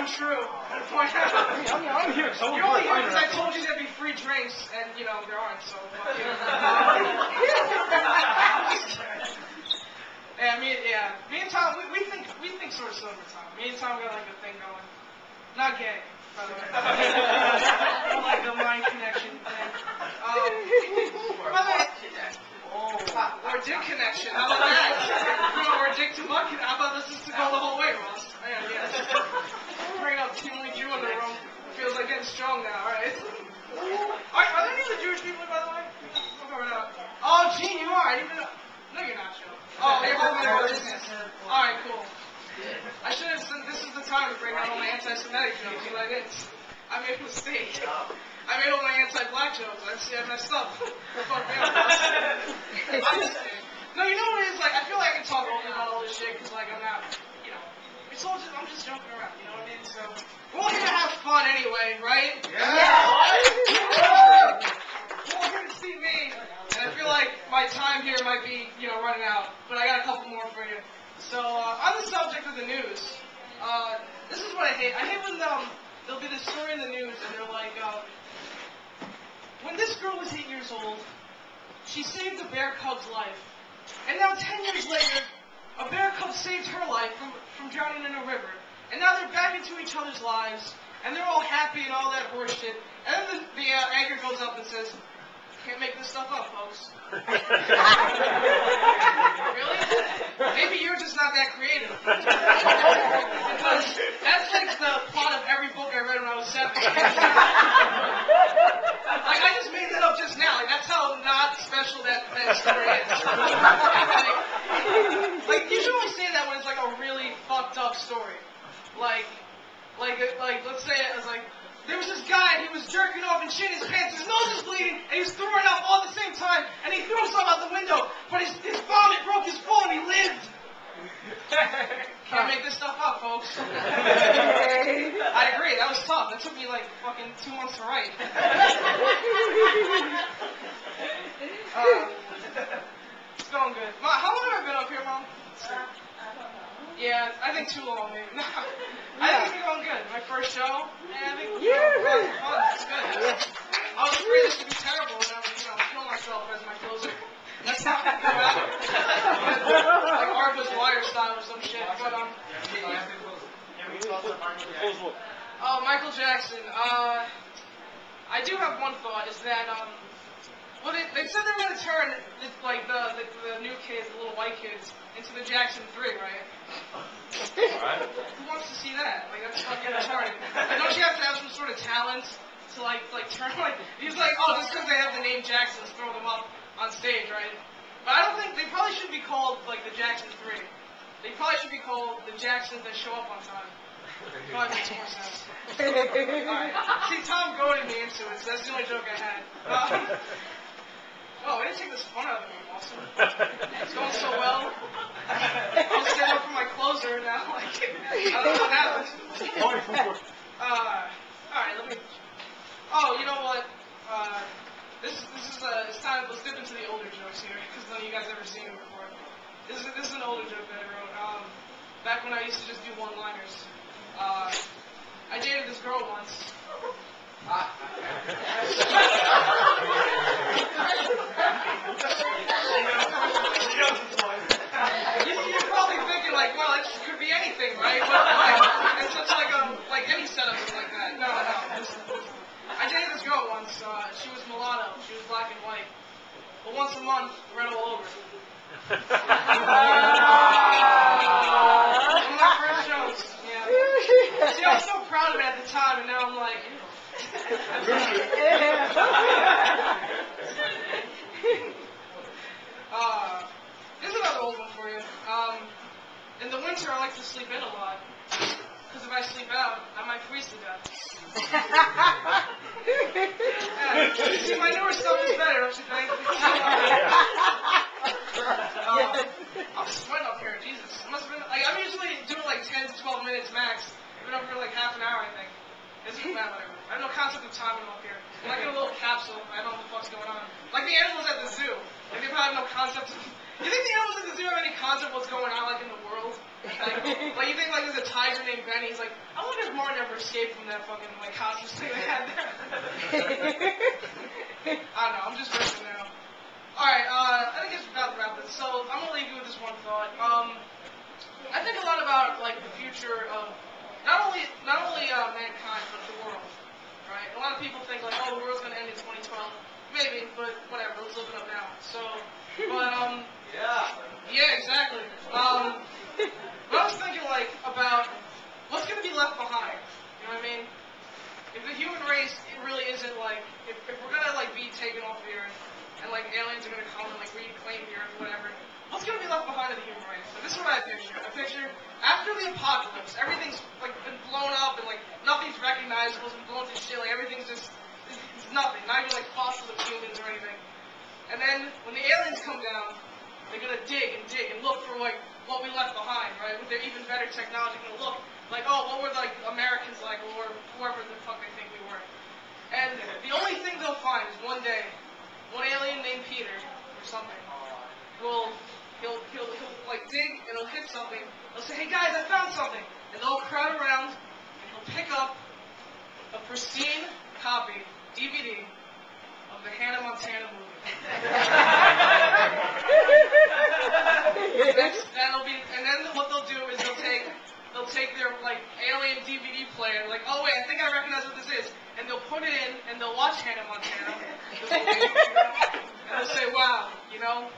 untrue. I'm here. You're only here because I told you there'd be free drinks, and you know there aren't. So. Me and Tom, we think sort of similar, Tom. Me and Tom got like a thing going. Not gay, by the way. Like a mind connection thing. Or dick connection. How about that? Or dick to butt. How about this is to go the whole way, Ross? Yeah. Bringing up Team Lee Jew in the room. Feels like getting strong now, alright? Are there any of the Jewish people, by the way? Oh, Gene, you are. I didn't even know. No, you're not, Joe. Oh, you're holding my business. Alright, cool. I should have said this is the time to bring out all my anti-Semitic jokes, but I didn't. I made a mistake. I made all my anti-black jokes. I messed up. Fuck me up. No, you know what it is? Like, I feel like I can talk openly about all this shit because, like, I'm not, you know, it's all just, I'm just joking around, you know what I mean? So, we're all here to have fun anyway, right? Yeah! We're all here to see me. And I feel like my time here might be, you know, running out. But I got a couple more for you. So, on the subject of the news, this is what I hate. I hate when there'll be this story in the news and they're like, when this girl was 8 years old, she saved a bear cub's life. And now 10 years later, a bear cub saved her life from drowning in a river. And now they're back into each other's lives, and they're all happy and all that horseshit. And then the anchor goes up and says, can't make this stuff up, folks. Really? Maybe you're just not that creative. Because that's like the plot of every book I read when I was 7. Like, I just made that up just now. Like, that's how not special that story is. Like, you should only say that when it's like a really fucked up story. Like, let's say it was like, there was this guy, and he was jerking off and shit his pants, his nose was bleeding, and he was throwing up all at the same time, and he threw himself out the window, but his vomit broke his fall, and he lived. Can't make this stuff up, folks. I agree, that was tough. That took me like fucking 2 months to write. It's going good. Mom, how long have I been up here, Mom? Yeah, I think too long, maybe. I think it's been going good. My first show, and I think it's fun. It's good. I was afraid this would be terrible, and I was, kill myself as my closer. That's not going to go out. Like Arba's Wire style or some shit. But, Michael Jackson. I do have one thought, is that, well, they said they were going to turn, the new kids, the little white kids, into the Jackson 3, right? Alright. Who wants to see that? Like, that's fucking retarded. Like, don't you have to have some sort of talent to, like turn, he's like, oh, just because they have the name Jacksons, throw them up on stage, right? But I don't think, they probably should be called, like, the Jackson 3. They probably should be called the Jacksons that show up on time. Probably makes more sense. Alright. See, Tom goaded me into it, so that's the only joke I had. Oh, I didn't take this fun out of me, Lawson. It's going so well. I'm standing up for my closer now. Like, I don't know what happened. Alright, let me. Oh, you know what? This is it's time. Let's dip into the older jokes here, because none of you guys ever seen them before. This is an older joke that I wrote. Back when I used to just do one-liners. I dated this girl once. You're probably thinking like, well, it could be anything, right? But it's such like any setup is like that. No. I dated this girl once. She was mulatto. She was black and white. But once a month, red all over. One of my first shows. Yeah. See, I was so proud of it at the time, and now I'm like. Here's another old one for you. In the winter, I like to sleep in a lot. Because if I sleep out, I might freeze to death. Yeah, see, my newer stuff is better, don't you think? I'm sweating up here, Jesus. I must have been, I'm usually doing 10 to 12 minutes max. I've been up here half an hour, I think. It's whatever. I have no concept of time when I'm up here. I'm like in a little capsule. I don't know what the fuck's going on. Like the animals at the zoo. Like they probably have no concept of You think the aliens do have any concept of what's going on like in the world? Like you think like there's a tiger named Benny? He's like, I wonder if Martin ever escaped from that fucking like conscious thing they had there. I don't know. I'm just riffing now. All right. I think it's about to wrap this. So I'm gonna leave you with this one thought. I think a lot about like the future of not only mankind but the world. Right? A lot of people think like, oh, the world's gonna end in 2012. Maybe, but whatever. Let's look it up now. So, but yeah, exactly. But I was thinking like about what's gonna be left behind. You know what I mean? If the human race, it really isn't like if we're gonna like be taken off the earth and like aliens are gonna come and like reclaim the earth, whatever. What's gonna be left behind of the human race? So this is what I picture. I picture after the apocalypse, everything's like been blown up and like nothing's recognizable, it's been blown to shit. Like everything's just it's nothing. Not even like fossils of humans or anything. And then when the aliens come down, they're gonna dig and look for like what we left behind, right? With their even better technology, gonna look like, oh, what were like Americans like, or whoever the fuck they think we were. And the only thing they'll find is one day, one alien named Peter or something he'll like dig and he'll hit something. He'll say, hey guys, I found something, and they'll crowd around and he'll pick up a pristine copy DVD of the Hannah Montana movie. And then what they'll do is they'll take their like alien DVD player, like, oh wait, I think I recognize what this is, and they'll put it in and they'll watch Hannah Montana, this movie, and they'll say, wow, you know,